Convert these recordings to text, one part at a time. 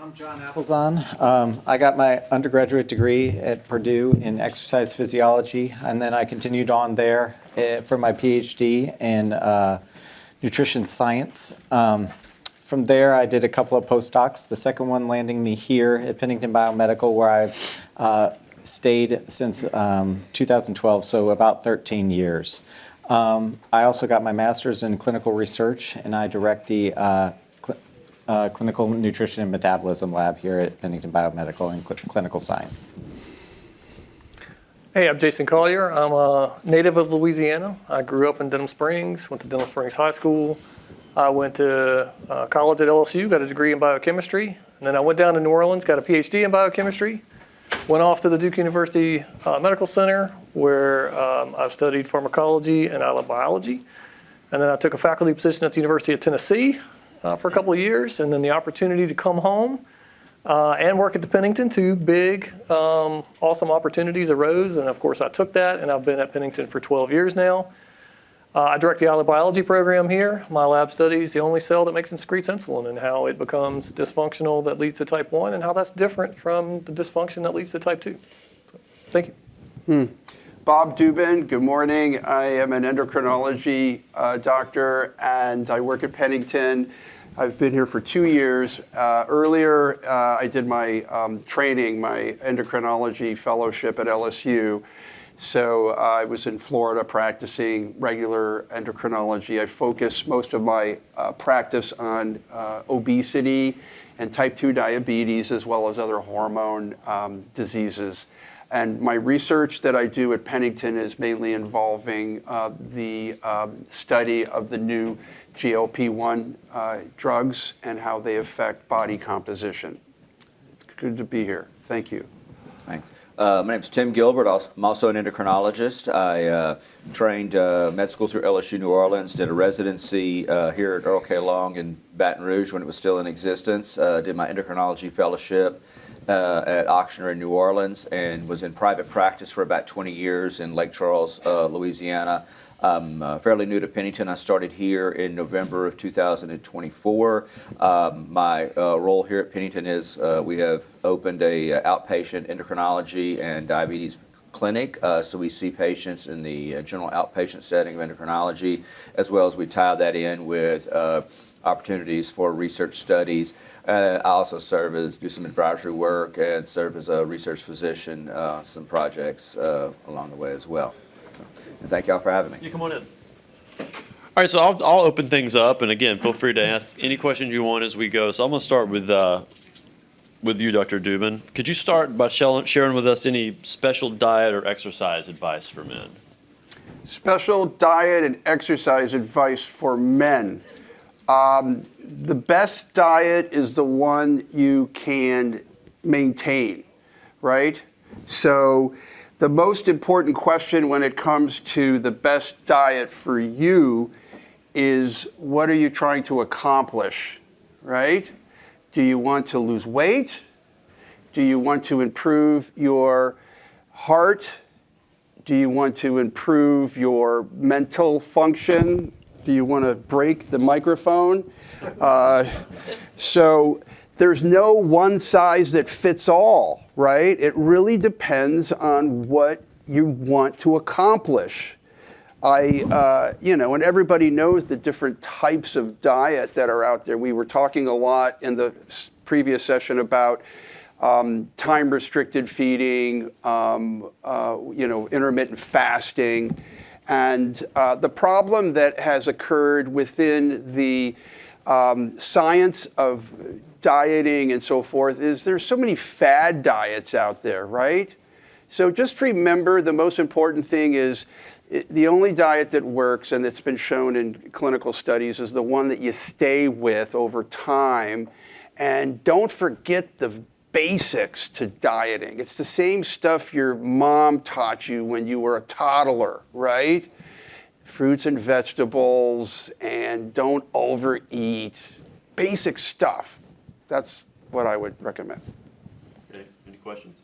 I'm John Applezon. I got my undergraduate degree at Purdue in exercise physiology, and then I continued on there for my PhD in nutrition science. From there, I did a couple of postdocs, the second one landing me here at Pennington Biomedical, where I've stayed since 2012, so about 13 years. I also got my master's in clinical research, and I direct the clinical nutrition and metabolism lab here at Pennington Biomedical in clinical science. Hey, I'm Jason Collier. I'm a native of Louisiana. I grew up in Denham Springs, went to Denham Springs High School. I went to college at LSU, got a degree in biochemistry. And then I went down to New Orleans, got a PhD in biochemistry. Went off to the Duke University Medical Center, where I studied pharmacology and biology. And then I took a faculty position at the University of Tennessee for a couple of years, and then the opportunity to come home and work at the Pennington. Two big, awesome opportunities arose, and of course I took that, and I've been at Pennington for 12 years now. I direct the biology program here. My lab studies the only cell that makes and secretes insulin and how it becomes dysfunctional that leads to type 1 and how that's different from the dysfunction that leads to type 2. So, thank you. Bob Dubin, good morning. I am an endocrinology doctor, and I work at Pennington. I've been here for 2 years. Earlier, I did my training, my endocrinology fellowship at LSU. So I was in Florida practicing regular endocrinology. I focus most of my practice on obesity and type 2 diabetes, as well as other hormone diseases. And my research that I do at Pennington is mainly involving the study of the new GLP-1 drugs and how they affect body composition. It's good to be here. Thank you. Thanks. My name is Tim Gilbert. I'm also an endocrinologist. I trained med school through LSU New Orleans, did a residency here at Earl K. Long in Baton Rouge when it was still in existence, did my endocrinology fellowship at Ochsner in New Orleans, and was in private practice for about 20 years in Lake Charles, Louisiana. I'm fairly new to Pennington. I started here in November of 2024. My role here at Pennington is we have opened a outpatient endocrinology and diabetes clinic. So we see patients in the general outpatient setting of endocrinology, as well as we tie that in with opportunities for research studies. I also do some advisory work and serve as a research physician on some projects along the way as well. And thank y'all for having me. You come on in. All right, so I'll open things up, and again, feel free to ask any questions you want as we go. So I'm going to start with you, Dr. Dubin. Could you start by sharing with us any special diet or exercise advice for men? Special diet and exercise advice for men. The best diet is the one you can maintain, right? So the most important question when it comes to the best diet for you is, what are you trying to accomplish, right? Do you want to lose weight? Do you want to improve your heart? Do you want to improve your mental function? Do you want to break the microphone? So there's no one size that fits all, right? It really depends on what you want to accomplish. And everybody knows the different types of diet that are out there. We were talking a lot in the previous session about time-restricted feeding, intermittent fasting. And the problem that has occurred within the science of dieting and so forth is there's so many fad diets out there, right? So just remember, the most important thing is the only diet that works and that's been shown in clinical studies is the one that you stay with over time. And don't forget the basics to dieting. It's the same stuff your mom taught you when you were a toddler, right? Fruits and vegetables, and don't overeat. Basic stuff. That's what I would recommend. Okay, any questions?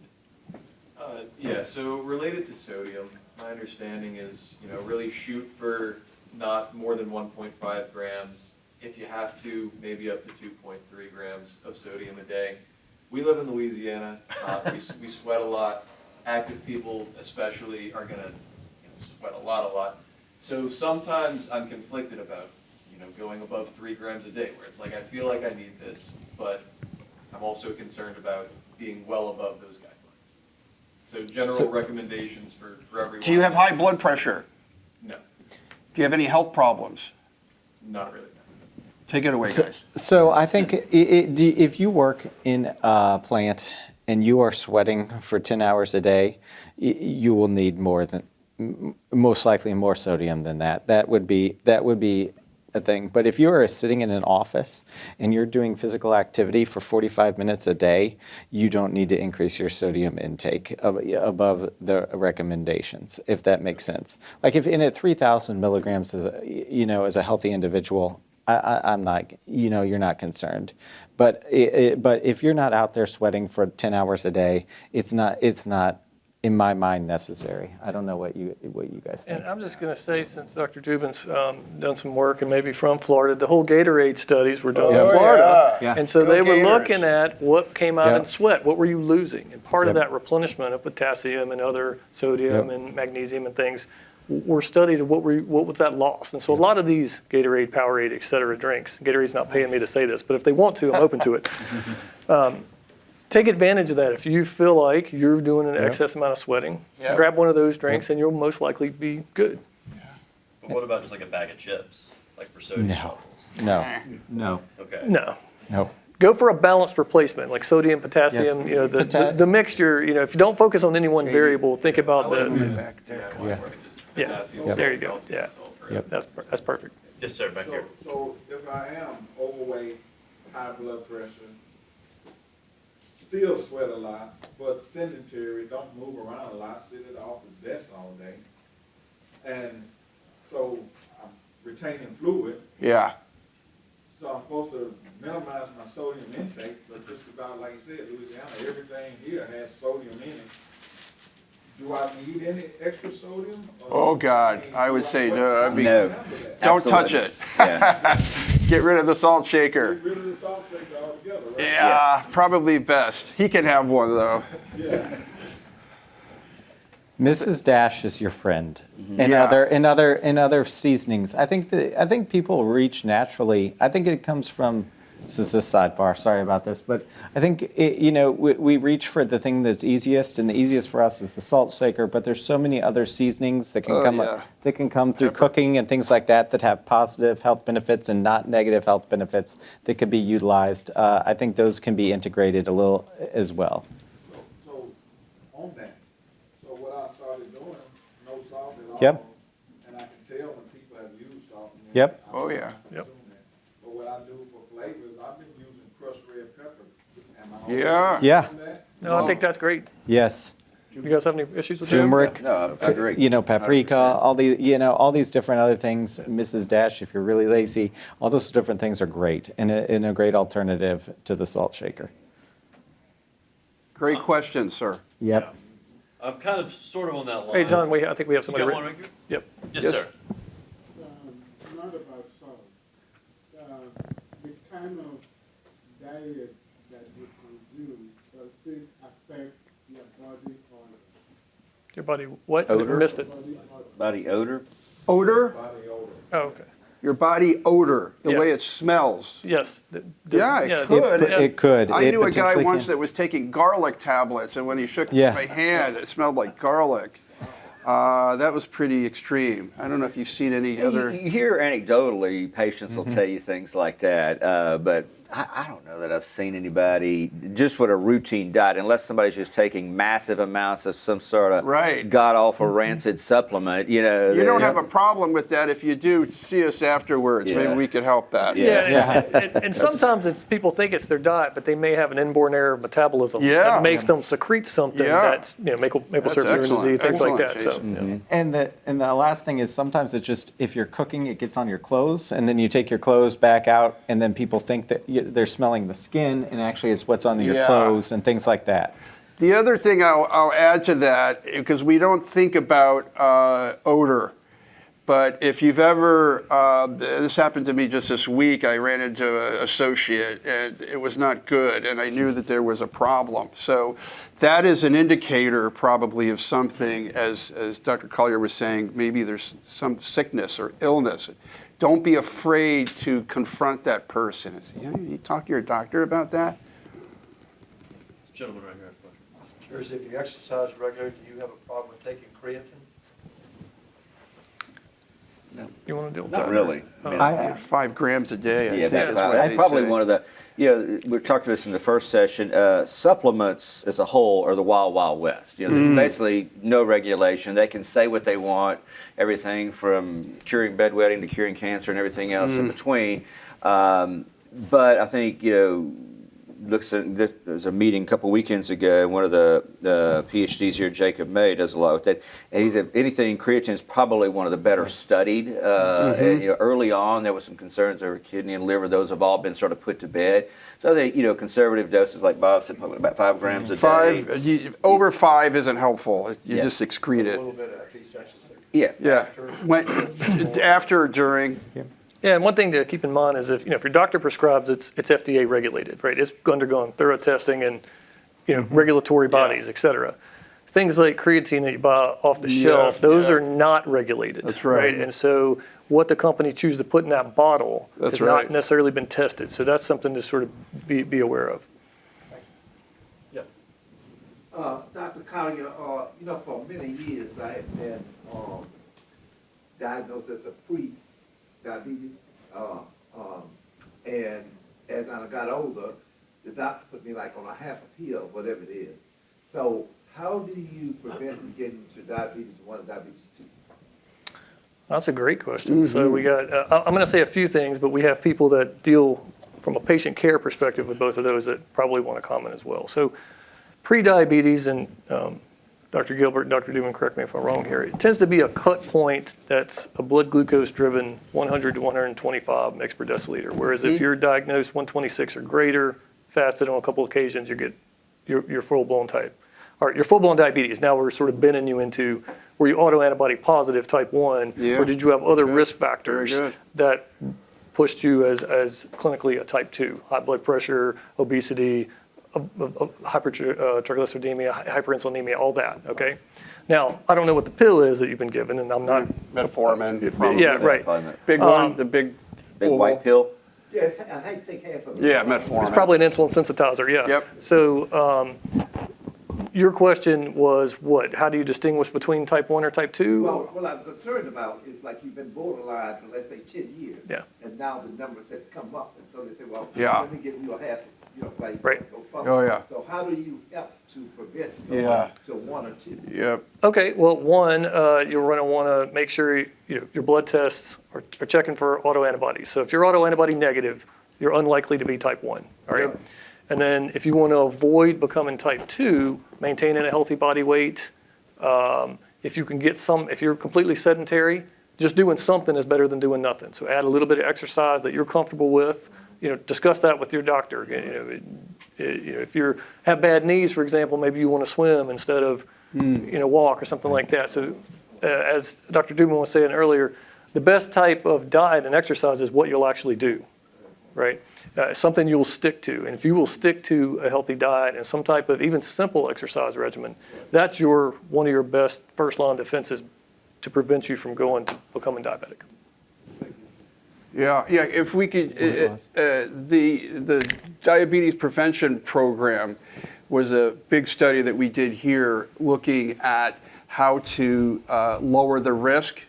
Yeah, so related to sodium, my understanding is, really shoot for not more than 1.5 grams if you have to, maybe up to 2.3 grams of sodium a day. We live in Louisiana. We sweat a lot. Active people especially are gonna sweat a lot. So sometimes I'm conflicted about going above 3 grams a day, where it's like I feel like I need this, but I'm also concerned about being well above those guidelines. So general recommendations for everyone. Do you have high blood pressure? No, Do you have any health problems? not really. Take it away, guys. So I think if you work in a plant and you are sweating for 10 hours a day, you will need most likely more sodium than that. That would be a thing. But if you are sitting in an office and you're doing physical activity for 45 minutes a day, you don't need to increase your sodium intake above the recommendations, if that makes sense. Like if in at 3,000 milligrams as a healthy individual, I'm not, you're not concerned. But if you're not out there sweating for 10 hours a day, it's not in my mind necessary. I don't know what you guys think. And I'm just going to say, since Dr. Dubin's done some work and maybe from Florida, the whole Gatorade studies were done in Florida. Yeah. And so Go they were Gators. looking at what came out Yep. in sweat. What were you losing? And part of Yep. that replenishment of potassium and other sodium Yep. and magnesium and things were studied of what was that loss. And so a lot of these Gatorade, Powerade, et cetera drinks, Gatorade's not paying me to say this, but if they want to, I'm open to it. Take advantage of that. If you feel like you're doing an excess amount of sweating, Yep. grab one of those drinks and you'll most likely be good. But what about just like a bag of chips, like for sodium No. levels? No. Okay. No. Go for a balanced replacement, like sodium, potassium, Yes. the mixture, if you don't focus on any one variable, think about the, yeah, Potassium, there you go, calcium, yeah. salt, right? Yep. That's perfect. Yes, sir, back here. So if I am overweight, high blood pressure, still sweat a lot, but sedentary, don't move around a lot, sit at the office desk all day, and so I'm retaining fluid, Yeah. so I'm supposed to minimize my sodium intake, but just about like you said, Louisiana, everything here has sodium in it. Do I need any extra sodium? Oh, God, I would say no. I'd be- No. Don't touch it. Yeah. Get rid of the salt shaker. Get rid of the salt shaker altogether, right? Yeah, probably best. He can have one, though. Yeah. Mrs. Dash is your friend. In Yeah. other seasonings. I think people reach naturally. I think it comes from. This is a sidebar. Sorry about this, but I think we reach for the thing that's easiest, and the easiest for us is the salt shaker. But there's so many other seasonings that can come through cooking and things like that have positive health benefits and not negative health benefits that could be utilized. I think those can be integrated a little as well. So on that, so what I started doing, no salt at all. Yep. And I can tell when people have used salt. and Yep. I'm Oh, not yeah. gonna Yep. consume that. But what I do for flavors, I've been using crushed red pepper. Am I Yeah. okay Yeah. with that? No, I think that's great. Yes. You guys have any issues with that? Turmeric. No, I agree. Paprika, 100%. all these different other things. Mrs. Dash, if you're really lazy, all those different things are great and a great alternative to the salt shaker. Great question, sir. Yep. I'm kind of sort of on that line. Hey, John, I think we have You somebody. got one right here? Yep. Yes, Yes. sir. Not about salt. The kind of diet that you consume, does it affect your body odor? Your body, what? Odor? Missed it. Body odor. Body odor? Odor? Body odor. Oh, okay. Your body odor, the Yeah. way it smells. Yes. Yeah, it could. It could. I It knew a guy potentially once can. that was taking garlic tablets, and when he shook Yeah. my hand, it smelled like garlic. That was pretty extreme. I don't know if you've seen any other. You hear anecdotally, patients will tell you things like that, but I don't know that I've seen anybody just with a routine diet, unless somebody's just taking massive amounts of some sort of Right. god-awful rancid supplement. You don't have a problem with that. If you do, see us afterwards. Yeah. Maybe we could help that. Yeah, and sometimes it's people think it's their diet, but they may have an inborn error of metabolism Yeah. that makes them secrete something Yeah. that's maple That's syrup urine excellent. disease, things like Excellent, that. So, Jason. yeah. And the last thing is sometimes it's just if you're cooking, it gets on your clothes, and then you take your clothes back out, and then people think that they're smelling the skin, and actually it's what's on your Yeah. clothes and things like that. The other thing I'll add to that, because we don't think about odor, But if you've ever, this happened to me just this week, I ran into an associate and it was not good and I knew that there was a problem. So that is an indicator probably of something, as Dr. Collier was saying, maybe there's some sickness or illness. Don't be afraid to confront that person. And say, you talk to your doctor about that? Gentleman right here has a question. Curious, if you exercise regularly, do you have a problem with taking creatine? You want to deal with Not that? really. I mean, 5 grams a day, I Yeah, think is what that's they probably say. one of the, we talked about this in the first session, supplements as a whole are the wild, wild west. There's basically no regulation. They can say what they want, everything from curing bedwetting to curing cancer and everything else in between. But I think, there was a meeting a couple weekends ago, and one of the PhDs here, Jacob May, does a lot with that. And he said anything, creatine is probably one of the better studied. And, early on, there was some concerns over kidney and liver. Those have all been sort of put to bed. So they, conservative doses, like Bob said, probably about 5 grams a day. Over 5 isn't helpful. You Yeah. just excrete A it. little bit after each exercise. Yeah. Yeah. After, during. Yeah, and one thing to keep in mind is if your doctor prescribes, it's FDA regulated, right? It's undergone thorough testing and regulatory bodies, et cetera. Things like creatine that you buy off the shelf, those are not regulated. That's right. And so what the company chooses to put in that bottle That's has right. not necessarily been tested. So that's something to sort of be aware of. Dr. Collier, for many years I have been diagnosed as a pre-diabetes, and as I got older, the doctor put me like on a half a pill, whatever it is. So how do you prevent from getting to diabetes 1 and diabetes 2? That's a great question. So we got, I'm going to say a few things, but we have people that deal from a patient care perspective with both of those that probably want to comment as well. So pre-diabetes, and Dr. Gilbert and Dr. Dubin, correct me if I'm wrong here, it tends to be a cut point that's a blood glucose driven 100 to 125 mg per deciliter. Whereas if you're diagnosed 126 or greater, fasted on a couple occasions, you get your full-blown type. All right, your full-blown diabetes. Now we're sort of bending you into, were you autoantibody positive type 1, or did you have other risk factors that pushed you as clinically a type 2? High blood pressure, obesity, hypertriglyceridemia, hyperinsulinemia, all that, okay? Now, I don't know what the pill is that you've been given, and I'm not... Metformin. Yeah, right. Big one, the big white pill. Yes, I hate to take half of it. Yeah, metformin. It's probably an insulin sensitizer, yeah. Yep. So your question was what? How do you distinguish between type 1 or type 2? Well, what I'm concerned about is like you've been borderline for, let's say, 10 years. Yeah. And now the numbers has come up. And so they say, well, Yeah. let me give you a half, like, Right. go forward. Oh, yeah. So how do you help to prevent Yeah. to 1 or 2? Yep. Okay, well, one, you're going to want to make sure your blood tests are checking for autoantibodies. So if you're autoantibody negative, you're unlikely to be type 1, all right? Yep. And then if you want to avoid becoming type 2, maintaining a healthy body weight, if you can get if you're completely sedentary, just doing something is better than doing nothing. So add a little bit of exercise that you're comfortable with. Discuss that with your doctor. If you have bad knees, for example, maybe you want to swim instead of walk or something like that. So as Dr. Dubin was saying earlier, the best type of diet and exercise is what you'll actually do, right? Something you'll stick to. And if you will stick to a healthy diet and some type of even simple exercise regimen, that's one of your best first-line defenses to prevent you from becoming diabetic. Yeah. If we could, the diabetes prevention program was a big study that we did here looking at how to lower the risk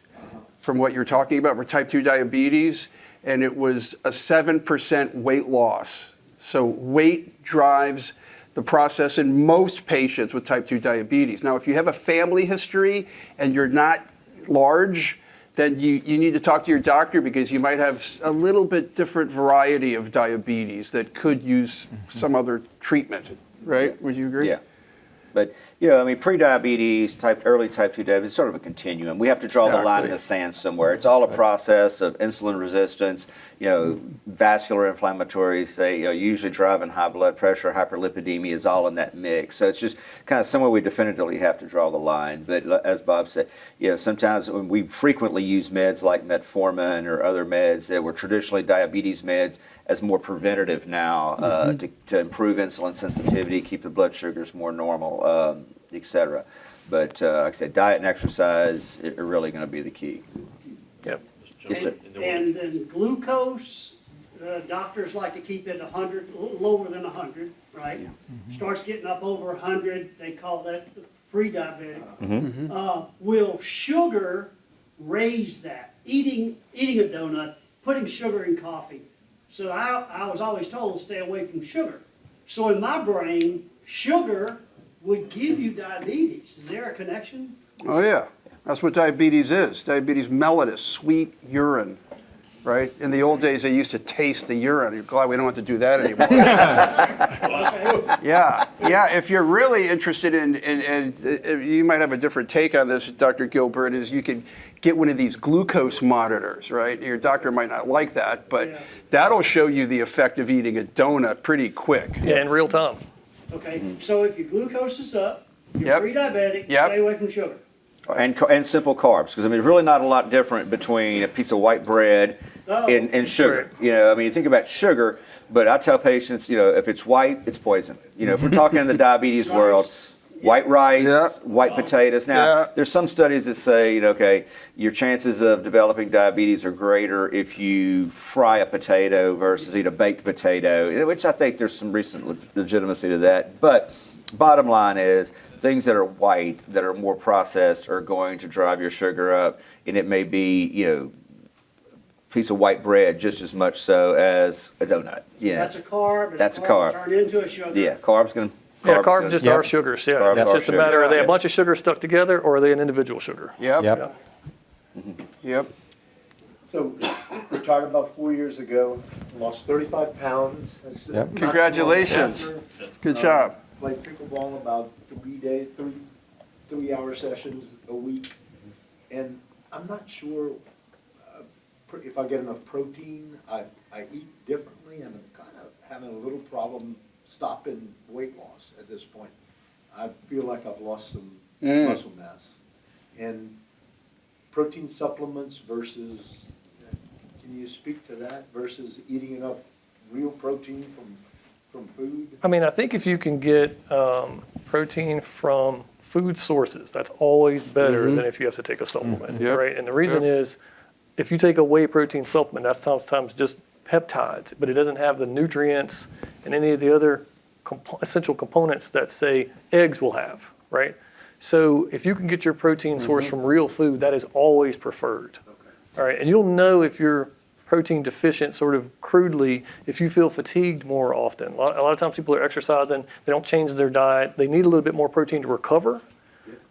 from what you're talking about for type 2 diabetes. And it was a 7% weight loss. So weight drives the process in most patients with type 2 diabetes. Now, if you have a family history and you're not large, then you need to talk to your doctor because you might have a little bit different variety of diabetes that could use some other treatment, right? Would you agree? Yeah. But, I mean, pre-diabetes, early type 2 diabetes, is sort of a continuum. We have to draw the line in Exactly. the sand somewhere. It's all a process of insulin resistance, vascular inflammatory, usually driving high blood pressure, hyperlipidemia is all in that mix. So it's just kind of somewhere we definitively have to draw the line. But as Bob said, sometimes when we frequently use meds like metformin or other meds that were traditionally diabetes meds as more preventative now to improve insulin sensitivity, keep the blood sugars more normal, et cetera. But like I said, diet and exercise are really going to be the key. Yep. Yes, sir. And then glucose, doctors like to keep it 100, lower than 100, right? Starts getting up over 100, they call that pre-diabetic. Will sugar raise that? Eating a donut, putting sugar in coffee. So I was always told to stay away from sugar. So in my brain, sugar would give you diabetes. Is there a connection? Oh, yeah. That's what diabetes is. Diabetes mellitus, sweet urine, right? In the old days, they used to taste the urine. You're glad we don't have to do that anymore. Yeah. If you're really interested in, you might have a different take on this, Dr. Gilbert, is you could get one of these glucose monitors, right? Your doctor might not like that, but that'll show you the effect of eating a donut pretty quick. Yeah, in real time. Okay, so if your glucose is up, you're Yep. pre-diabetic, Yep. stay away from sugar. And simple carbs, because I mean, really not a lot different between a piece of white bread and sugar. I mean, you think about sugar, but I tell patients, if it's white, it's poison. If we're talking in the diabetes world, white rice, Yeah. white potatoes. Now, Yeah. there's some studies that say, okay, your chances of developing diabetes are greater if you fry a potato versus eat a baked potato, which I think there's some recent legitimacy to that. But bottom line is, things that are white, that are more processed, are going to drive your sugar up, and it may be, piece of white bread just as much so as a donut. Yeah, That's a carb, and That's a carb carb. turn into a sugar. yeah, carbs gonna. Yeah, carbs gonna- just Yep. are sugars. Yeah, Carbs it's are just a matter, sugar. are they a bunch of sugars stuck together or are they an individual sugar? Yep. Yep. Yep. So, retired about 4 years ago, lost 35 pounds. That's Yep. not too long Congratulations. after. Good job. Played pickleball about 3 hour sessions a week. And I'm not sure if I get enough protein. I eat differently, and I'm kind of having a little problem stopping weight loss at this point. I feel like I've lost some muscle mass. And protein supplements versus, can you speak to that, versus eating enough real protein from food? I mean, I think if you can get protein from food sources, that's always better than if you have to take a supplement, Yep. right? And the reason is, if you take a whey protein supplement, that's sometimes just peptides, but it doesn't have the nutrients and any of the other essential components that, say, eggs will have, right? So if you can get your protein source from real food, that is always preferred. All right, and you'll know if you're protein deficient sort of crudely if you feel fatigued more often. A lot of times people are exercising, they don't change their diet, they need a little bit more protein to recover,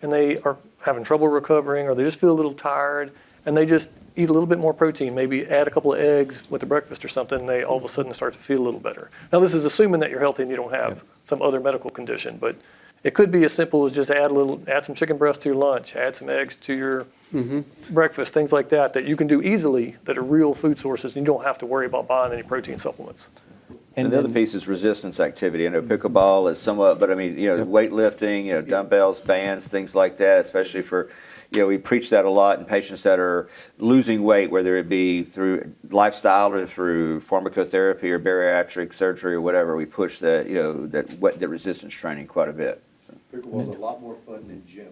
and they are having trouble recovering, or they just feel a little tired, and they just eat a little bit more protein, maybe add a couple of eggs with the breakfast or something, and they all of a sudden start to feel a little better. Now, this is assuming that you're healthy and you don't have some other medical condition, but it could be as simple as just add some chicken breast to your lunch, add some eggs to your breakfast, things like that, that you can do easily that are real food sources, and you don't have to worry about buying any protein supplements. And the other piece is resistance activity. I know pickleball is somewhat, but I mean, weightlifting, dumbbells, bands, things like that, especially for, we preach that a lot in patients that are losing weight, whether it be through lifestyle or through pharmacotherapy or bariatric surgery or whatever. We push that, that resistance training quite a bit. Pickleball's a lot more fun than gym.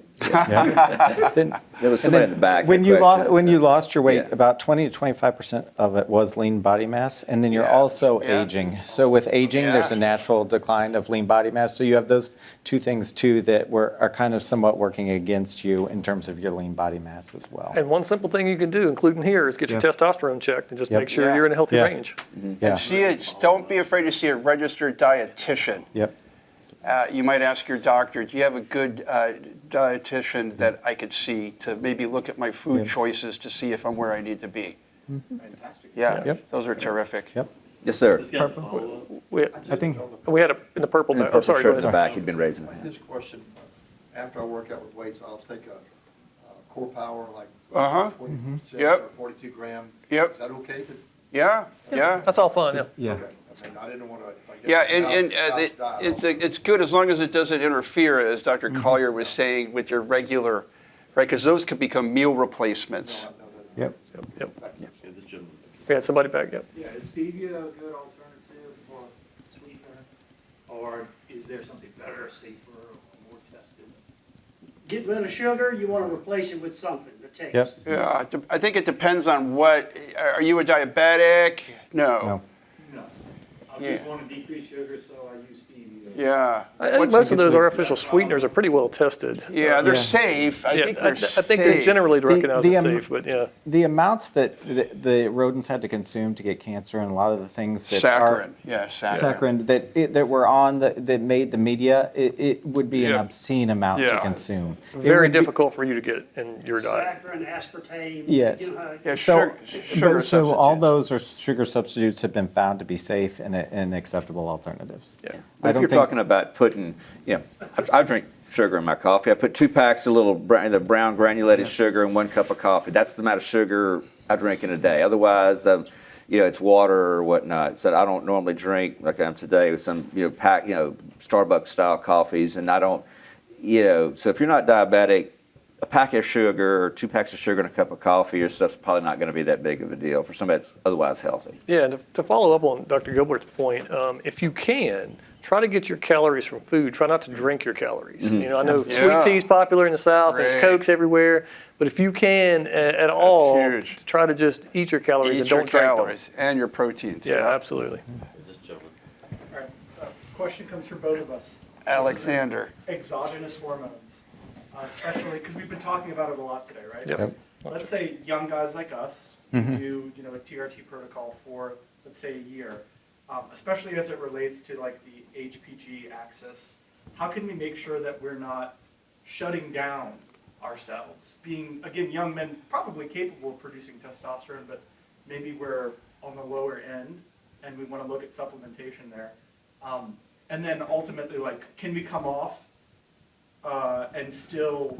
There was somebody in the back. When that you questioned. when you lost your weight, Yeah. about 20 to 25% of it was lean body mass, and then you're Yeah. also Yeah. aging. So with aging, there's a Yeah. natural decline of lean body mass. So you have those two things too that are kind of somewhat working against you in terms of your lean body mass as well. And one simple thing you can do, including here, is get your testosterone checked and just Yep. make sure Yeah. you're in a healthy Yeah. range. Yeah. Don't be afraid to see a registered dietitian. Yep. You might ask your doctor, do you have a good dietitian that I could see to maybe look at my food choices to see if I'm where I need to be? Fantastic. Yeah, Yep. those are terrific. Yep. Yes, sir. This guy, follow up. I think, We had a, in the purple In the bag. Oh, purple sorry, go shirt in the ahead. back, he'd been raising his hand. Just a question, after I work out with weights, I'll take a core power, like Uh-huh. 26 Yep. or 42 gram. Yep. Is that okay? Yeah, yeah. That's all fun, yeah. yeah. Okay, I mean, I didn't want to. Yeah, and it's good as long as it doesn't interfere, as Dr. Collier was saying, with your regular, right? Because those could become meal replacements. Yep. Yep. Yeah, this gentleman. We had somebody back, yep. Yeah, is stevia a good alternative for sweetener? Or is there something better, safer, or more tested? Get rid of sugar, you want to replace it with something that tastes. Yep. Yeah, I think it depends on what, are you a diabetic? No. No. I Yeah. just want to decrease sugar, so I use stevia. Yeah. I think most of those artificial sweeteners are pretty well tested. Yeah, they're Yeah. safe. I Yeah, think they're I safe. think they're generally The- recognized the, as um, safe, but yeah. The amounts that the rodents had to consume to get cancer and a lot of the things that are Saccharin, yeah, saccharin. saccharin that were on that made the media, it would be an Yeah. obscene amount to Yeah. consume. It Very would be- difficult for you to get in your diet. Saccharin, aspartame. Yes. You know how- Yeah, So, sugar so all substitutes. those are sugar substitutes have been found to be safe and acceptable alternatives. Yeah. But if you're talking about putting, I drink sugar in my coffee. I put 2 packs of the brown granulated sugar in 1 cup of coffee. That's the amount of sugar I drink in a day. Otherwise, it's water or whatnot. So I don't normally drink like I'm today with some, Starbucks style coffees, and I don't, So if you're not diabetic, a pack of sugar or 2 packs of sugar in a cup of coffee or stuff's probably not going to be that big of a deal for somebody that's otherwise healthy. Yeah, and to follow up on Dr. Gilbert's point, if you can, try to get your calories from food. Try not to drink your calories. I know Yeah. sweet tea's popular in the South, there's Right. Cokes everywhere, but if you can at all, huge. try to just eat your calories Eat and your don't drink calories and your proteins. them. Yeah, absolutely. This gentleman. All right, question comes from both of us. Alexander. Exogenous hormones, especially, because we've been talking about it a lot today, right? Yep. Let's say young guys like us do, a TRT protocol for, let's say, a year, especially as it relates to like the HPG axis. How can we make sure that we're not shutting down ourselves? Being, again, young men probably capable of producing testosterone, but maybe we're on the lower end and we want to look at supplementation there. And then ultimately, like, can we come off and still,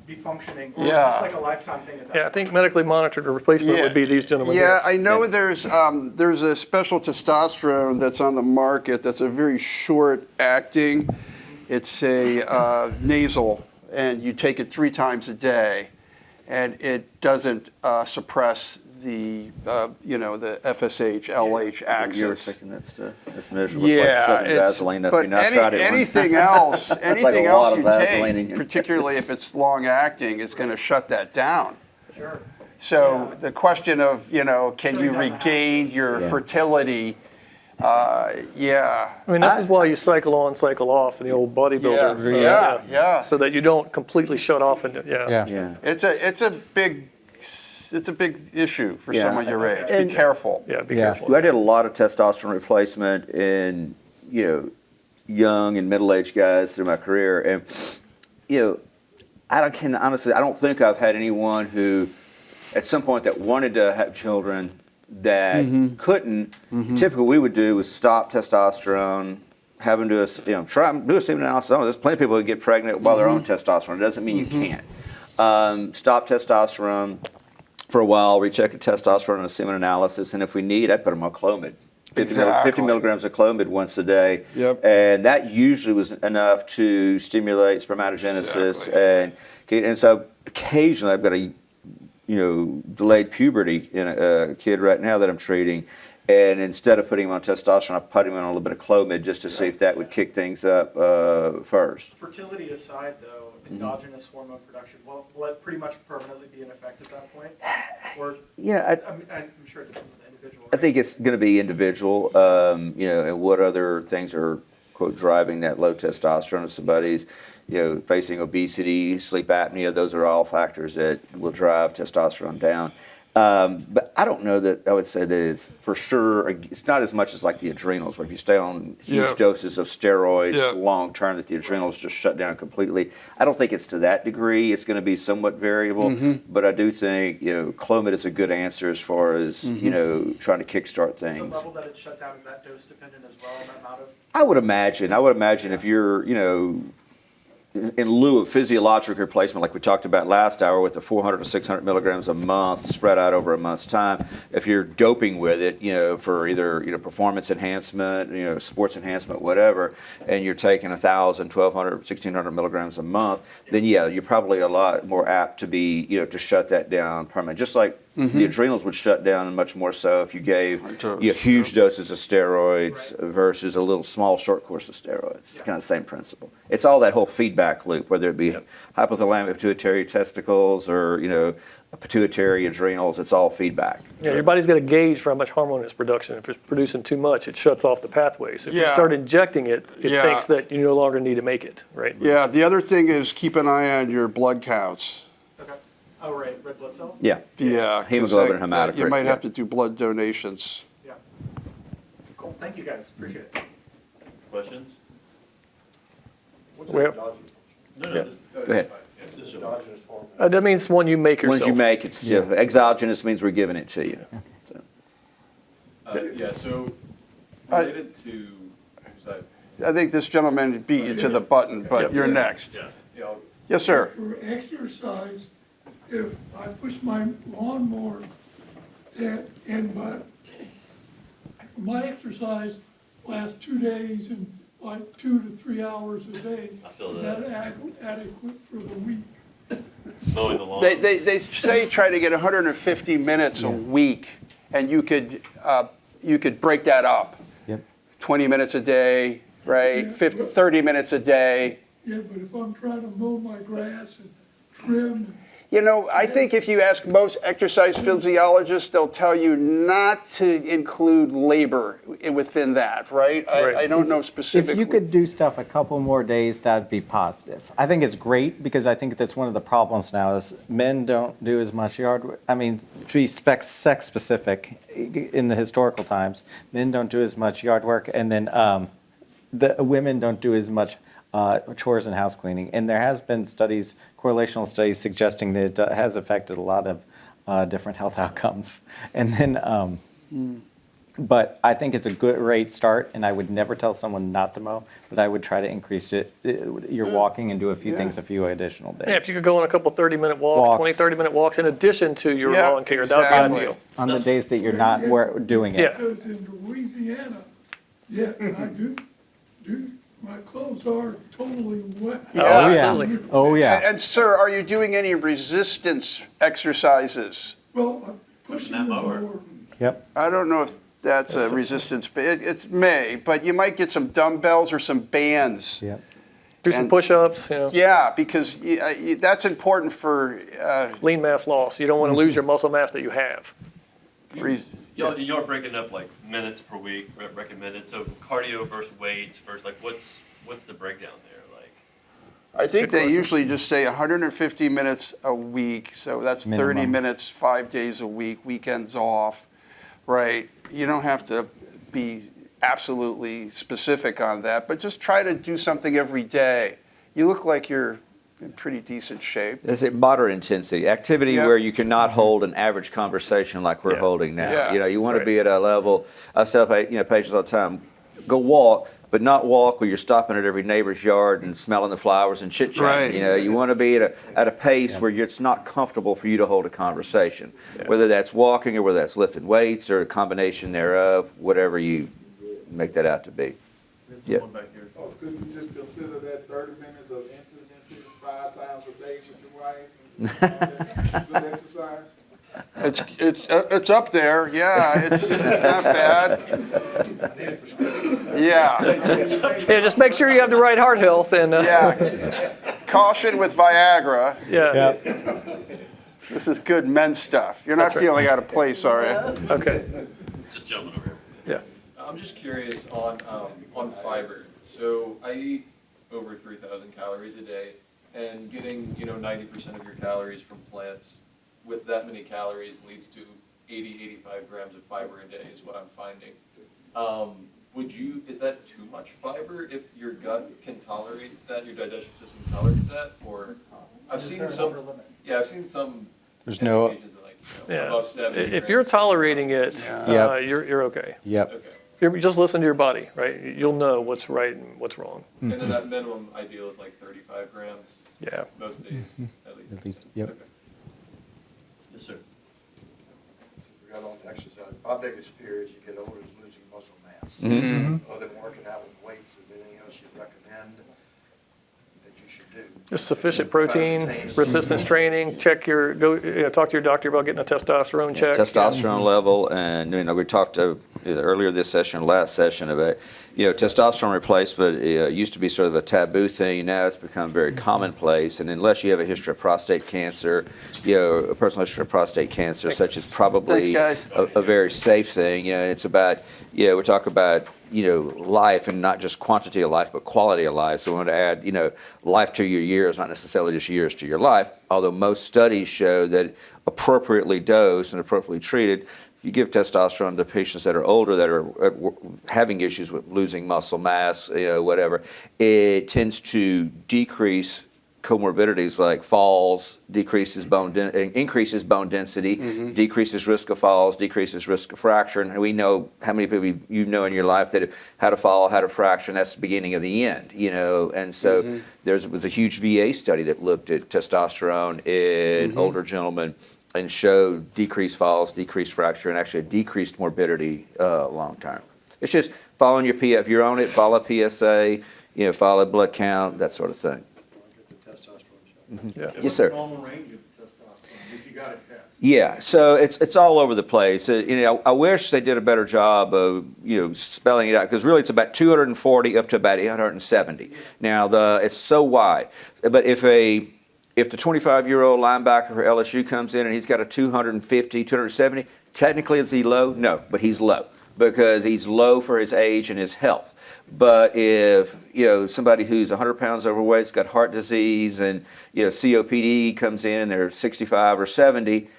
be functioning? Or is Yeah. this like a lifetime thing at that Yeah, I think medically monitored replacement would be these gentlemen. Yeah, here. I know there's a special testosterone that's on the market that's a very short acting. It's a nasal, and you take it 3 times a day, and it doesn't suppress the the FSH LH You're axis. taking that stuff. That's miserable. Yeah, it's like shoving it's, Vaseline up but your nose. I tried it once. anything else, like anything a else lot of you Vaseline take, in- particularly if it's long acting, is going to shut that down. Sure. So the question of, can Shutting you down the regain axis. your Yeah. fertility? Yeah. I mean, this is why you cycle on, cycle off in the old bodybuilder. Yeah. So that you don't completely shut off and, yeah. Yeah. It's a big issue for Yeah. someone your age. And- Be careful. Yeah, be Yeah. careful. I did a lot of testosterone replacement in, young and middle-aged guys through my career. And, I don't think I've had anyone who, at some point, that wanted to have children that couldn't. Typically, we would do was stop testosterone, have them do do a semen analysis. There's plenty of people who get pregnant while they're on testosterone. It doesn't mean you can't. Stop testosterone for a while, recheck a testosterone and a semen analysis, and if we need, I'd put them on Clomid. 50 milligrams of Clomid once a day. Yep. And that usually was enough to stimulate spermatogenesis. And so occasionally I've got a delayed puberty in a kid right now that I'm treating. And instead of putting him on testosterone, I put him on a little bit of Clomid just to see if that would kick things up first. Fertility aside, though, endogenous hormone production, will it pretty much permanently be in effect at that point? Or, I'm sure it depends on the individual. I think it's going to be individual, and what other things are, quote, driving that low testosterone. If somebody's, facing obesity, sleep apnea, those are all factors that will drive testosterone down. But I don't know that I would say that it's for sure. It's not as much as like the adrenals, where if you stay on huge Yeah. doses of steroids Yeah. long term, that the adrenals just shut down completely. I don't think it's to that degree. It's going to be somewhat variable, but I do think Clomid is a good answer as far as trying to kickstart The things. level that it's shut down, is that dose dependent as well, the amount of? I would imagine if you're in lieu of physiologic replacement, like we talked about last hour with the 400 to 600 milligrams a month spread out over a month's time, if you're doping with it, for either, performance enhancement, sports enhancement, whatever, and you're taking 1,000, 1,200, 1,600 milligrams a month, then yeah, you're probably a lot more apt to be, to shut that down permanently. Just like the adrenals would shut down, and much more so if you gave huge doses of steroids versus a little small short course of steroids. Kind of the same principle. It's all that whole feedback loop, whether it be hypothalamic pituitary testicles or pituitary adrenals. It's all feedback. Yeah, your body's got a gauge for how much hormone it's production. If it's producing too much, it shuts off the pathways. If you Yeah. start injecting it, it Yeah. thinks that you no longer need to make it, right? Yeah, the other thing is keep an eye on your blood counts. Okay. Oh, right, red blood cell? Yeah. Yeah. 'cause Hemoglobin and that- You hematocrit, might yeah. have to do blood donations. Yeah. Cool, thank you guys, appreciate it. Questions? Well, No, Yeah. this- Go ahead. yeah, this is your- that means one you make yourself. Once you make it, exogenous means we're giving it to you. So. Yeah, so related to, I think this gentleman beat you to the button, but you're next. yeah, Yes, sir. For exercise, if I push my lawnmower and my exercise lasts 2 days and like 2 to 3 hours a day, I feel is that. that adequate for the week? Mowing the lawn. They say try to get 150 minutes a week, and you could break that up. Yep. 20 minutes a day, right? Yeah. 30 minutes a day. Yeah, but if I'm trying to mow my grass and trim, I think if you ask most exercise physiologists, they'll tell you not to include labor within that, right? Right. I don't know If specifically. you could do stuff a couple more days, that'd be positive. I think it's great because I think that's one of the problems now is men don't do as much yard work. I mean, to be sex specific, in the historical times, men don't do as much yard work, and then the women don't do as much chores and house cleaning. And there has been studies, correlational studies, suggesting that it has affected a lot of different health outcomes. And then, but I think it's a great start, and I would never tell someone not to mow, but I would try to increase your walking and do a few things a few additional days. Yeah, if you could go on a couple 30-minute walks, 20, 30-minute walks in addition to your Yeah, lawn care, that would be exactly. ideal. On the days that you're not doing it. Yeah. because in Louisiana, yeah, I do, my clothes are totally wet. Oh, Oh, absolutely. yeah. Oh, yeah. And sir, are you doing any resistance exercises? Well, I'm pushing the mower. Yep. I don't know if that's a resistance, but it may, but you might get some dumbbells or some bands. Yep. Do some And- push-ups, Yeah, because that's important for, lean mass loss. You don't want to lose your muscle mass that you have. Y'all are breaking up like minutes per week recommended. So cardio versus weights versus like what's the breakdown there? Like I think Good they question. usually just say 150 minutes a week, so that's 30 Minimum. minutes, 5 days a week, weekends off, right? You don't have to be absolutely specific on that, but just try to do something every day. You look like you're in pretty decent shape. Is it moderate intensity activity Yeah. where you cannot hold an average conversation like we're Yeah. holding now? Yeah. You want Right. to be at a level. I tell patients all the time, go walk, but not walk where you're stopping at every neighbor's yard and smelling the flowers and chit chatting. Right. You want to be at a pace where it's not comfortable for you to hold a conversation, whether that's walking or whether that's lifting weights or a combination thereof, whatever you make that out to be. Yeah. someone back here. Oh, could you just consider that 30 minutes of intimacy 5 times a day with your wife? Good exercise? It's up there, yeah, it's not bad. Yeah, Yeah, just make sure you have the right heart health and, yeah. Caution with Viagra. yeah, This is good men's stuff. You're not That's right. feeling out of place, are you? okay, just jumping over here. yeah. I'm just curious on fiber. So I eat over 3,000 calories a day, and getting 90% of your calories from plants with that many calories leads to 80, 85 grams of fiber a day is what I'm finding. Is that too much fiber if your gut can tolerate that, your digestive system can tolerate that? Or I've seen some, I've seen some. There's no- pages that, like, Yeah. above 70 If you're grams. tolerating it, Yep. you're okay. Yep. Okay. Just listen to your body, right? You'll know what's right and what's wrong. And then that minimum ideal is like 35 grams Yeah. most days, at least. At least, yep. Okay. Yes, sir. We got on to exercise. My biggest fear as you get older is losing muscle mass. Mm-hmm. Other than working out with weights, is there anything else you'd recommend that you should do? Just sufficient protein, resistance training, talk to your doctor about getting a testosterone check. Testosterone level, and we talked either earlier this session or last session about testosterone replacement. Used to be sort of a taboo thing. Now it's become very commonplace, and unless you have a history of prostate cancer, a personal history of prostate cancer, such as probably Thanks, guys. a very safe thing. It's about we talk about life, and not just quantity of life but quality of life. So we want to add life to your years, not necessarily just years to your life. Although most studies show that appropriately dosed and appropriately treated, if you give testosterone to patients that are older, that are having issues with losing muscle mass, whatever, it tends to decrease comorbidities like falls, increases bone density, decreases risk of falls, decreases risk of fracture. And we know how many people you know in your life that have had a fall, had a fracture, and that's the beginning of the end. And so there was a huge VA study that looked at testosterone in older gentlemen and showed decreased falls, decreased fracture, and actually a decreased morbidity long term. It's just following your PSA. If you're on it, follow PSA, follow blood count, that sort of thing. Yeah. Yes, sir. Normal range of testosterone, if you got a test. Yeah, so it's all over the place. I wish they did a better job of spelling it out, because really it's about 240 up to about 870. Now it's so wide, but if the 25-year-old linebacker for LSU comes in and he's got a 250, 270, technically is he low? No, but he's low because he's low for his age and his health. But if somebody who's 100 pounds overweight's got heart disease and COPD comes in and they're 65 or 70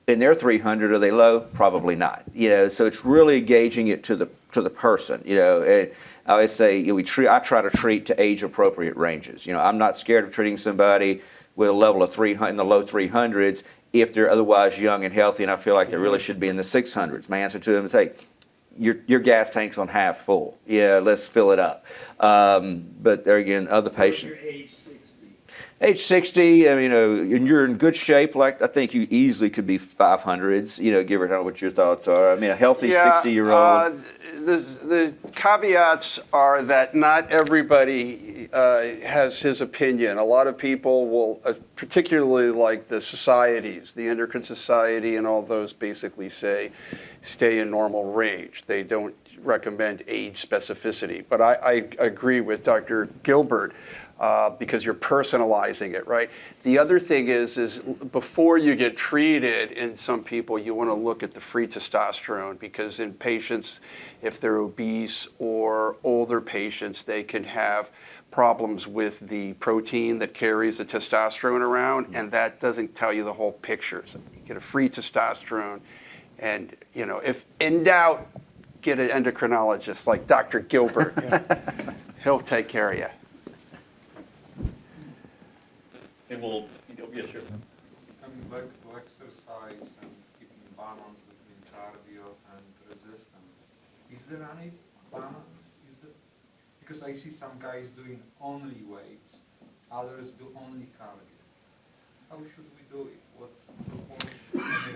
and they're 300, are they low? Probably not. So it's really gauging it to the person. And I always say I try to treat to age appropriate ranges. I'm not scared of treating somebody with a level of 300 in the low 300s if they're otherwise young and healthy, and I feel like they really should be in the 600s. My answer to them is, hey, your gas tank's on half full. Yeah, let's fill it up. But there again, other patients. Age 60, and you're in good shape. Like I think you easily could be 500s. Give or take what your thoughts are. A healthy 60-year-old. The caveats are that not everybody has his opinion. A lot of people will, particularly like the societies, the Endocrine Society and all those, basically say stay in normal range. They don't recommend age specificity. But I agree with Dr. Gilbert. Because you're personalizing it, right? The other thing is before you get treated, in some people, you want to look at the free testosterone, because in patients, if they're obese or older patients, they can have problems with the protein that carries the testosterone around, and that doesn't tell you the whole picture. So you get a free testosterone, and if in doubt, get an endocrinologist like Dr. Gilbert. He'll take care of you. And we'll, yeah, sure. Coming back to exercise and keeping balance between cardio and resistance, is there any balance? Because I see some guys doing only weights, others do only cardio. How should we do it? What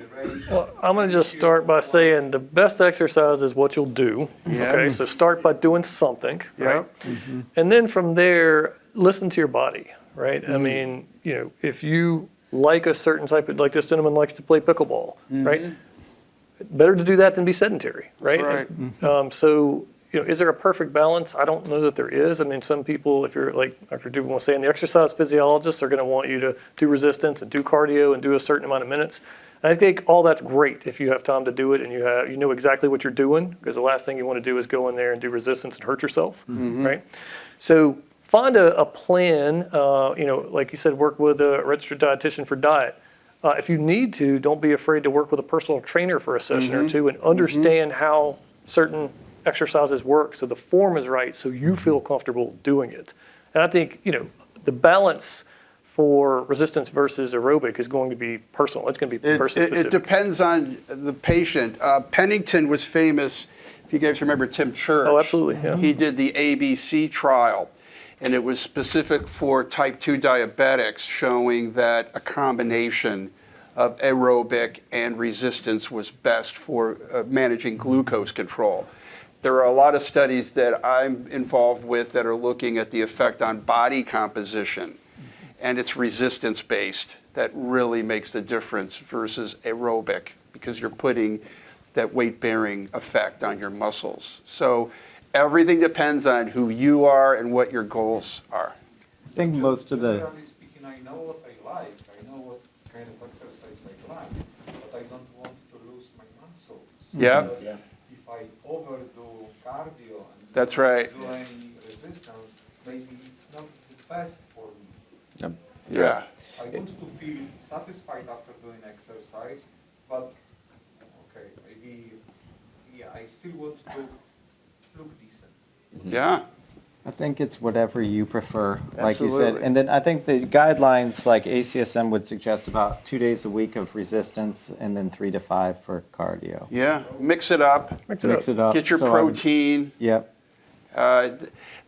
proportion? Well, I'm going to just start by saying the best exercise is what you'll do. Yeah. Okay, so start by doing something, right? Mm-hmm. And then from there, listen to your body, right? Mm-hmm. I mean, if you like a certain type of, like this gentleman likes to play pickleball, right? Better to do that than be sedentary, right? That's right. So, is there a perfect balance? I don't know that there is. I mean, some people, if you're like Dr. Dubin was saying, the exercise physiologists are going to want you to do resistance and do cardio and do a certain amount of minutes. And I think all that's great if you have time to do it and you know exactly what you're doing, because the last thing you want to do is go in there and do resistance and hurt yourself, right? So find a plan, like you said, work with a registered dietitian for diet. If you need to, don't be afraid to work with a personal trainer for a session or two and understand how certain exercises work so the form is right so you feel comfortable doing it. And I think, the balance for resistance versus aerobic is going to be personal. It's going to be person It specific. depends on the patient. Pennington was famous, if you guys remember Tim Church. Oh, absolutely, yeah. He did the ABC trial, and it was specific for type 2 diabetics, showing that a combination of aerobic and resistance was best for managing glucose control. There are a lot of studies that I'm involved with that are looking at the effect on body composition, and it's resistance-based that really makes the difference versus aerobic, because you're putting that weight-bearing effect on your muscles. So everything depends on who you are and what your goals are. I think most of the, Generally speaking, I know what I like, I know what kind of exercise I like, but I don't want to lose my muscles. Yep. Because if I overdo cardio and That's right. do any resistance, maybe it's not the best for me. Yeah. I want to feel satisfied after doing exercise, but okay, maybe I still want to look decent. Yeah. I think it's whatever you prefer, like you said. Absolutely. And then I think the guidelines, like ACSM would suggest about 2 days a week of resistance and then 3 to 5 for cardio. Yeah, mix it up. Mix it Mix up. it up. Get your So I would- protein. Yep.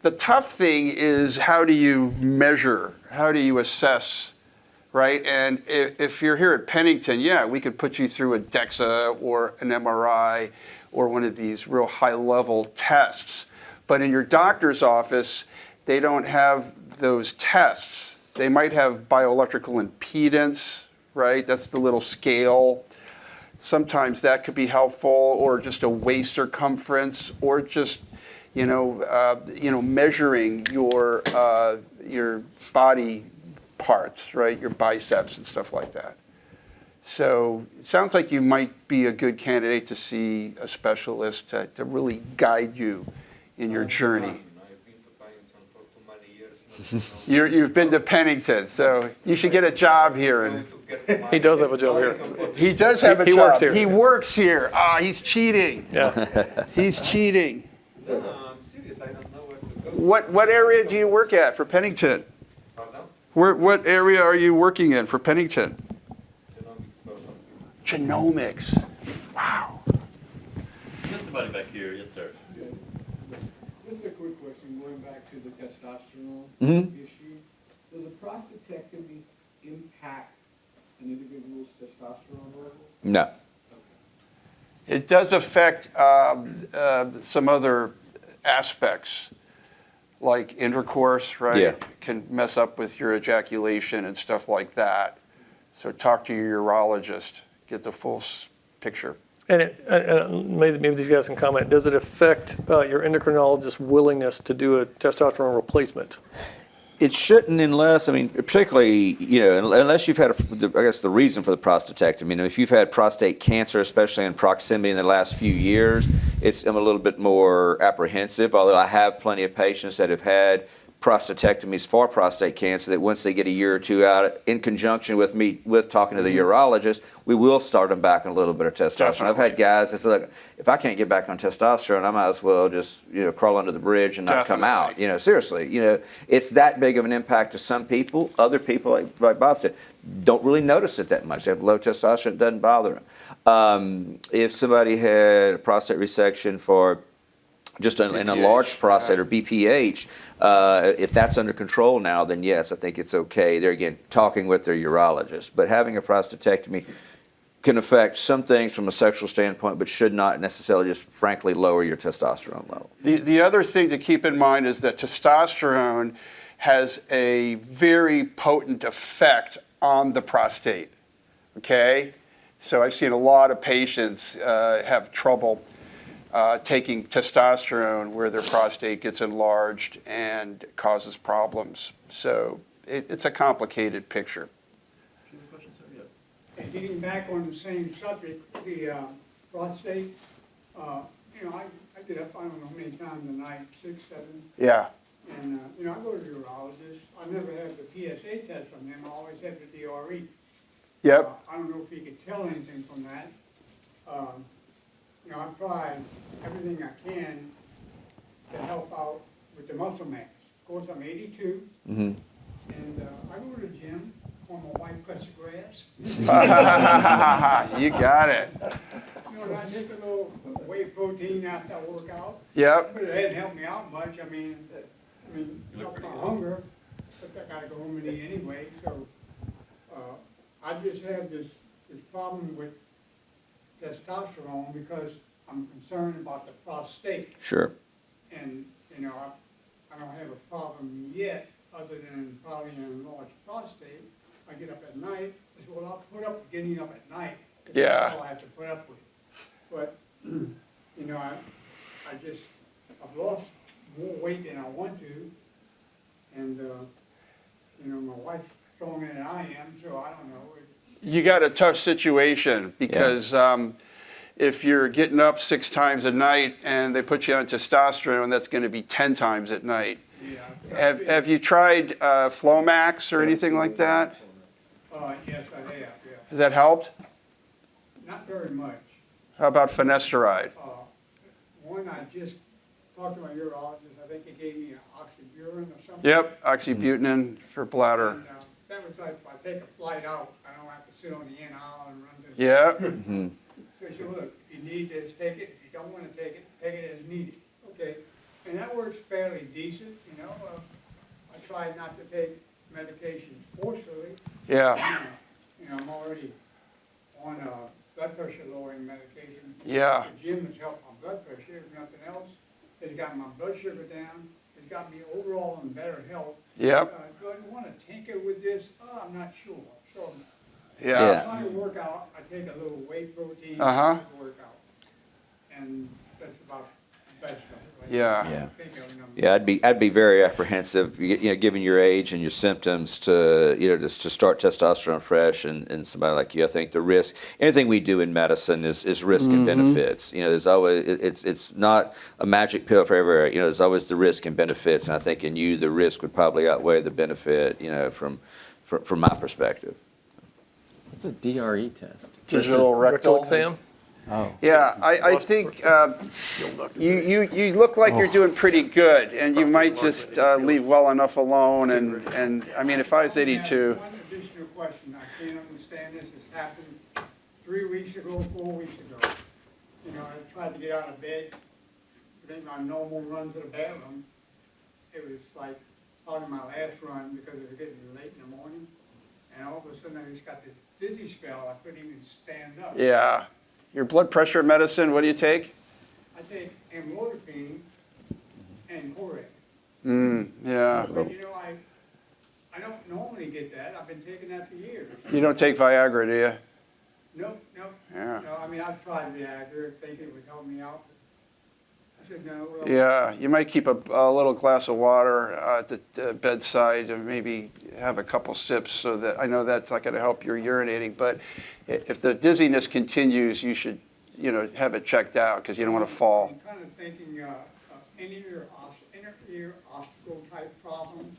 The tough thing is, how do you measure? How do you assess, right? And if you're here at Pennington, yeah, we could put you through a DEXA or an MRI or one of these real high-level tests. But in your doctor's office, they don't have those tests. They might have bioelectrical impedance, right? That's the little scale. Sometimes that could be helpful, or just a waist circumference, or just measuring your body parts, right? Your biceps and stuff like that. So it sounds like you might be a good candidate to see a specialist to really guide you in your journey. I've been to Pennington for too many years. You've been to Pennington, so you should get a job here. And He does have a job here. he does have a He job. works here. He works here. He's cheating. Yeah. He's cheating. No, I'm serious, I don't know where to go. What area do you work at for Pennington? Pardon? What area are you working in for Pennington? Genomics purpose. Genomics. Wow. There's somebody back here, yes, sir. Just a quick question, going back to the testosterone Mhm. issue. Does a prostatectomy impact an individual's testosterone level? No. It does affect some other aspects, like intercourse, right? Yeah. Can mess up with your ejaculation and stuff like that. So talk to your urologist, get the full picture. And maybe these guys can comment, does it affect your endocrinologist's willingness to do a testosterone replacement? It shouldn't, unless, particularly, unless you've had, the reason for the prostatectomy. If you've had prostate cancer, especially in proximity in the last few years, I'm a little bit more apprehensive, although I have plenty of patients that have had prostatectomies for prostate cancer that once they get a year or two out, in conjunction with me, with talking to the urologist, we will start them back on a little bit of testosterone. Definitely. I've had guys that say, look, if I can't get back on testosterone, I might as well just, crawl under the bridge and not come out. Seriously, it's that big of an impact to some people. Other people, like Bob said, don't really notice it that much. They have low testosterone, it doesn't bother them. If somebody had a prostate resection for just an enlarged prostate or BPH, if that's under control now, then yes, I think it's okay. They're, again, talking with their urologist. But having a prostatectomy can affect some things from a sexual standpoint, but should not necessarily just, frankly, lower your testosterone level. The other thing to keep in mind is that testosterone has a very potent effect on the prostate, okay? So I've seen a lot of patients have trouble taking testosterone where their prostate gets enlarged and causes problems. So it's a complicated picture. And getting back on the same subject, the prostate, I did that, I don't know how many times a night, 6, 7. Yeah. And, I go to the urologist. I never had the PSA test from him. I always had the DRE. Yep. I don't know if you could tell anything from that. You know, I've tried everything I can to help out with the muscle mass. Of course, I'm 82, Mhm. and I go to the gym when my wife cuts the grass. You got it. You know, and I take a little whey protein after I work out. Yep. But it hasn't helped me out much. I mean, helped my hunger, but I gotta go home and eat anyway, so, I just have this problem with testosterone because I'm concerned about the prostate. Sure. And, you know, I don't have a problem yet, other than probably an enlarged prostate. I get up at night, I said, well, I'll put up with getting up at night. 'Cause Yeah. That's all I have to put up with. But, you know, I've lost more weight than I want to. And, you know, my wife's stronger than I am, so I don't know. You got a tough situation because if you're getting up 6 times a night and they put you on testosterone, that's going to be 10 times at night. Yeah. Have you tried Flomax or anything like that? Yes, I have, yeah. Has that helped? Not very much. How about finasteride? One, I just talked to my urologist, I think he gave me an oxybutynin or something. Yep, oxybutynin for bladder. And, that was like, if I take a flight out, I don't have to sit on the end aisle and run to the. Yep. So he said, look, if you need this, take it. If you don't want to take it as needed. Okay, and that works fairly decent, you know. I try not to take medications forcefully. Yeah. You know, I'm already on blood pressure lowering medication. Yeah. The gym has helped my blood pressure, if nothing else. It's got my blood sugar down. It's got me overall in better health. Yep. Do I want to tinker with this? I'm not sure. So Yeah. I'm trying to work out. I take a little whey protein Uh-huh. to work out. And that's about the best of it. Yeah. I Yeah. think of them. Yeah, I'd be very apprehensive, you know, given your age and your symptoms to, you know, just to start testosterone fresh and somebody like you. I think the risk, anything we do in medicine is risk and benefits. You know, there's always, it's not a magic pill for every area. You know, there's always the risk and benefits. And I think in you, the risk would probably outweigh the benefit, you know, from my perspective. It's a DRE test. Digital rectal exam. Oh. Yeah, I think you look like you're doing pretty good, and you might just leave well enough alone. And I mean, if I was 82. One additional question. I can't understand this. This happened 3 weeks ago, 4 weeks ago. You know, I tried to get out of bed, make my normal run to the bathroom. It was like probably my last run because it was getting late in the morning. And all of a sudden, I just got this dizzy spell. I couldn't even stand up. Yeah. Your blood pressure medicine, what do you take? I take amlodipine and Coreg. Yeah. But you know, I don't normally get that. I've been taking that for years. You don't take Viagra, do you? Nope. Yeah. No, I mean, I've tried Viagra, thinking it would help me out. I said, no. Well, Yeah, you might keep a little glass of water at the bedside and maybe have a couple sips so that, I know that's not going to help your urinating, but if the dizziness continues, you should, you know, have it checked out because you don't want to fall. I'm kind of thinking inner ear obstacle type problem,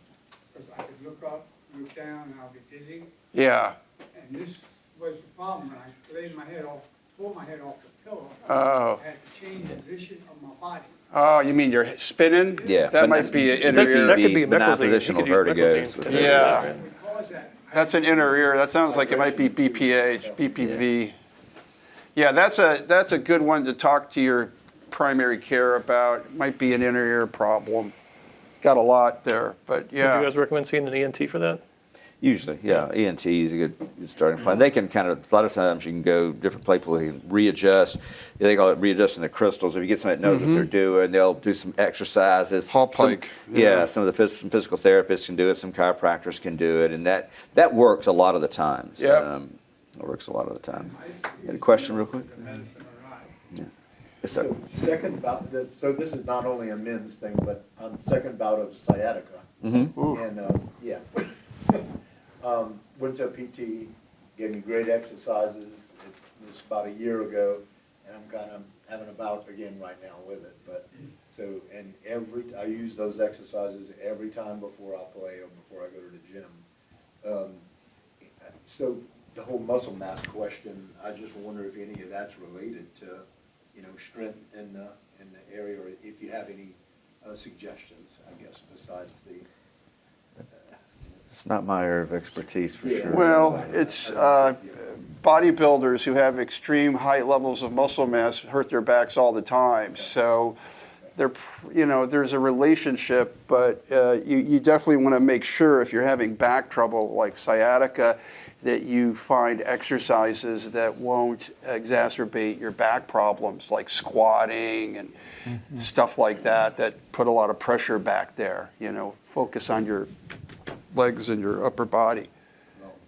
because I could look up, look down, and I'll be dizzy. Yeah. And this was the problem when I laid my head off, pulled my head off the pillow. Oh. I had to change the position of my body. Oh, you mean you're spinning? Yeah. That might be an inner ear. That could be benign meclizine. positional You could use vertigo. meclizine. Yeah. Because that, That's an inner ear. That sounds like it might be BPH, BPV. Yeah, that's a good one to talk to your primary care about. It might be an inner ear problem. Got a lot there, but Would you yeah. guys recommend seeing an ENT for that? Usually, yeah. ENT is a good starting point. They can kind of, a lot of times you can go different places where you can readjust. They call it readjusting the crystals. If you get somebody that knows what they're doing, they'll do some exercises. Hall Pike, Yeah, some of the some physical therapists can do it, some chiropractors can do it, and that works a lot of the times. Yep. It works a lot of the time. Got a question real quick? Yeah. Yes, sir. So second bout, so this is not only a men's thing, but second bout of sciatica. Mm-hmm. And, yeah. Went to a PT, gave me great exercises. It was about a year ago, and I'm kind of having a bout again right now with it. But so, and I use those exercises every time before I play or before I go to the gym. So the whole muscle mass question, I just wonder if any of that's related to, strength in the area, or if you have any suggestions, I guess, besides the. It's not my area of expertise for Yeah. sure. Well, it's bodybuilders who have extreme high levels of muscle mass hurt their backs all the time. So there's a relationship, but you definitely want to make sure if you're having back trouble like sciatica, that you find exercises that won't exacerbate your back problems, like squatting and stuff like that, that put a lot of pressure back there. Focus on your legs and your upper body.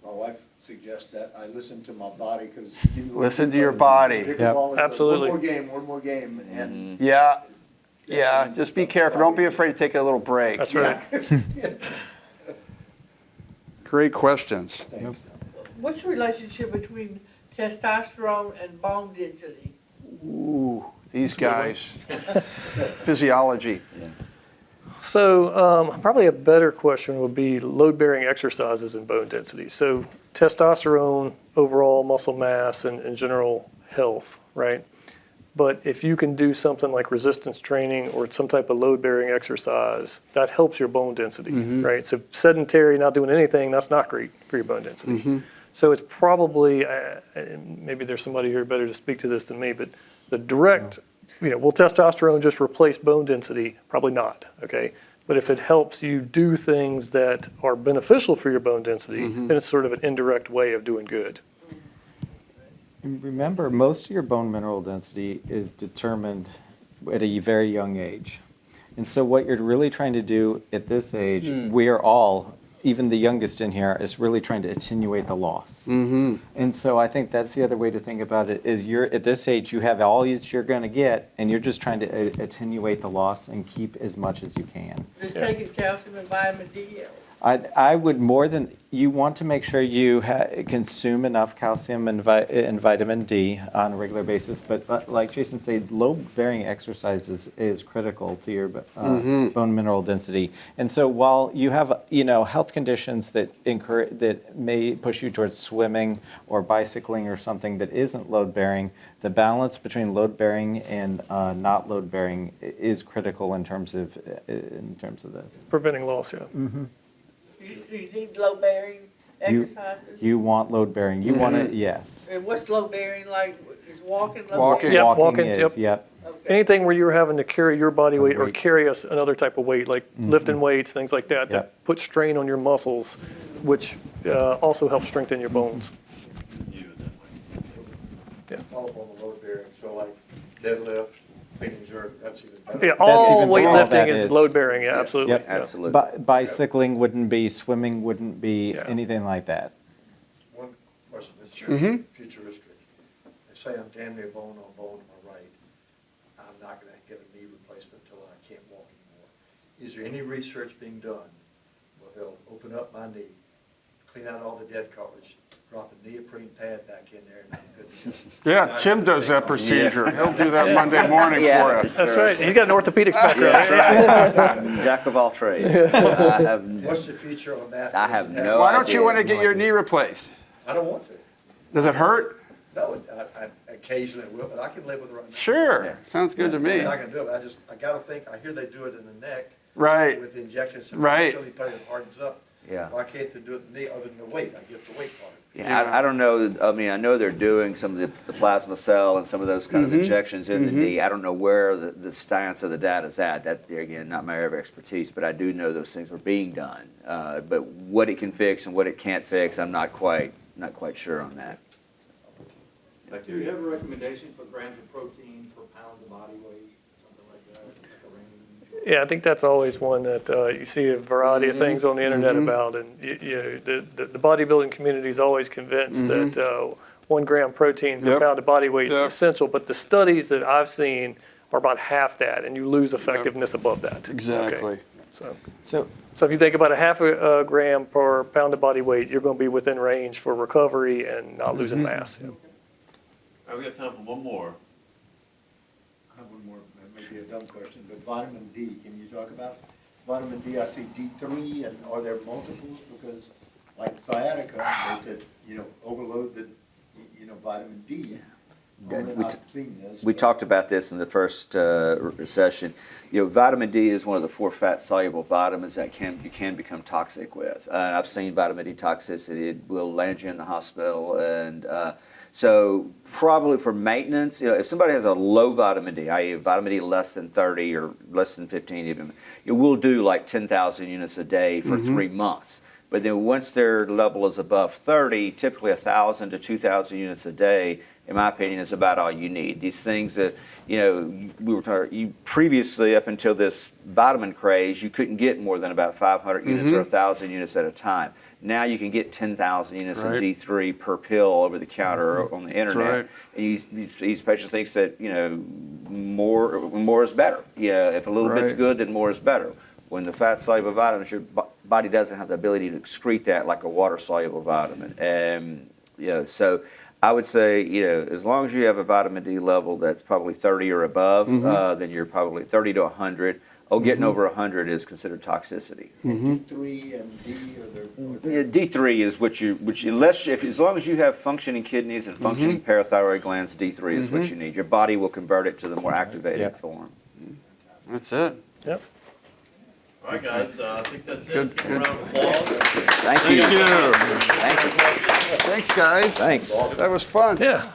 My wife suggests that I listen to my body, because. Listen to your body. Absolutely. One more game, and. Yeah, just be careful. Don't be afraid to take a little break. That's right. Great questions. What's the relationship between testosterone and bone density? Ooh, these guys. Physiology. So probably a better question would be load-bearing exercises and bone density. So testosterone, overall muscle mass, and general health, right? But if you can do something like resistance training or some type of load-bearing exercise, that helps your bone density, right? So sedentary, not doing anything, that's not great for your bone density. So it's probably, maybe there's somebody here better to speak to this than me, but the direct, will testosterone just replace bone density? Probably not, okay? But if it helps you do things that are beneficial for your bone density, then it's sort of an indirect way of doing good. And remember, most of your bone mineral density is determined at a very young age. And so what you're really trying to do at this age, we are all, even the youngest in here, is really trying to attenuate the loss. And so I think that's the other way to think about it, is you're at this age, you have all that you're going to get, and you're just trying to attenuate the loss and keep as much as you can. Just taking calcium and vitamin D. I would more than, you want to make sure you consume enough calcium and vitamin D on a regular basis, but like Jason said, load-bearing exercise is critical to your bone mineral density. And so while you have health conditions that may push you towards swimming or bicycling or something that isn't load-bearing, the balance between load-bearing and not load-bearing is critical in terms of this. Preventing loss, yeah. You need low-bearing exercises? You want load-bearing. You want it, yes. And what's low-bearing, like, is walking low-bearing? Walking. Yep, Walking walking, is, yep. Okay. Anything where you're having to carry your body weight or Weight. carry another type of weight, like lifting weights, things like that, Yep. that put strain on your muscles, which also helps strengthen your bones. Follow up on the load bearing, so like deadlift, clean and jerk, that's even better. Yeah, all even better. weightlifting That is is. load-bearing, yeah, absolutely. Yep. yeah. Absolutely. Bicycling wouldn't be, swimming wouldn't be, Yeah. anything like that. One question, Mr. Mm-hmm. Chairman, futuristic. Let's say I'm damn near bone on bone to my right. I'm not gonna get a knee replacement until I can't walk anymore. Is there any research being done where they'll open up my knee, clean out all the dead cartilage, drop a neoprene pad back in there, and I'm good to go? Yeah, Tim does that procedure. He'll do that Monday morning Yeah. for you. That's right. He's got an orthopedics background. I'm jack of all trades. I have, What's the future on that? I have no Why don't you idea. want to get your knee replaced? I don't want to. Does it hurt? No, I occasionally will, but I can live with it right now. Sure. Sounds good to me. I'm not gonna do it, I gotta think, I hear they do it in the neck. Right. With injections. Right. Somebody put it hardens up. Yeah. Why can't they do it in the knee other than the weight? I get the weight part. Yeah, I don't know. I mean, I know they're doing some of the plasma cell and some of those kind of injections in the knee. I don't know where the science of the data is at. That, again, not my area of expertise, but I do know those things are being done. But what it can fix and what it can't fix, I'm not quite sure on that. Do you have a recommendation for grams of protein per pound of body weight, something like that, like a range? Yeah, I think that's always one that you see a variety of things on the internet about, and the bodybuilding community is always convinced that 1 gram protein per pound of body weight is essential, but the studies that I've seen are about half that, and you lose effectiveness above that. Exactly. Okay. So if you think about a half a gram per pound of body weight, you're going to be within range for recovery and not losing mass. Yeah. All right, we have time for one more. I have one more, maybe a dumb question, but vitamin D, can you talk about vitamin D? I see D3, and are there multiples? Because like sciatica, they said, overload the, vitamin D. I've seen this. We but- talked about this in the first session. Vitamin D is one of the 4 fat-soluble vitamins that you can become toxic with. I've seen vitamin D toxicity. It will land you in the hospital. And so probably for maintenance, if somebody has a low vitamin D, i.e. vitamin D less than 30 or less than 15 even, it will do like 10,000 units a day for 3 months. But then once their level is above 30, typically 1,000 to 2,000 units a day, in my opinion, is about all you need. These things that, we were talking, previously up until this vitamin craze, you couldn't get more than about 500 units or 1,000 units at a time. Now you can get 10,000 units of D3 per pill over the counter or on the internet. And these patients think that, more is better. If a little bit's good, then more is better. When the fat-soluble vitamins, your body doesn't have the ability to excrete that like a water-soluble vitamin. And, so I would say, as long as you have a vitamin D level that's probably 30 or above, then you're probably 30 to 100. Getting over 100 is considered toxicity. D3 and D, D3 is as long as you have functioning kidneys and functioning parathyroid glands, D3 is what you need. Your body will convert it to the more activated form. That's it. Yep. All right, guys, I think that's it. Good, Let's give a good. round of applause. Thank you. Thanks, guys. Thanks. That was fun. Yeah.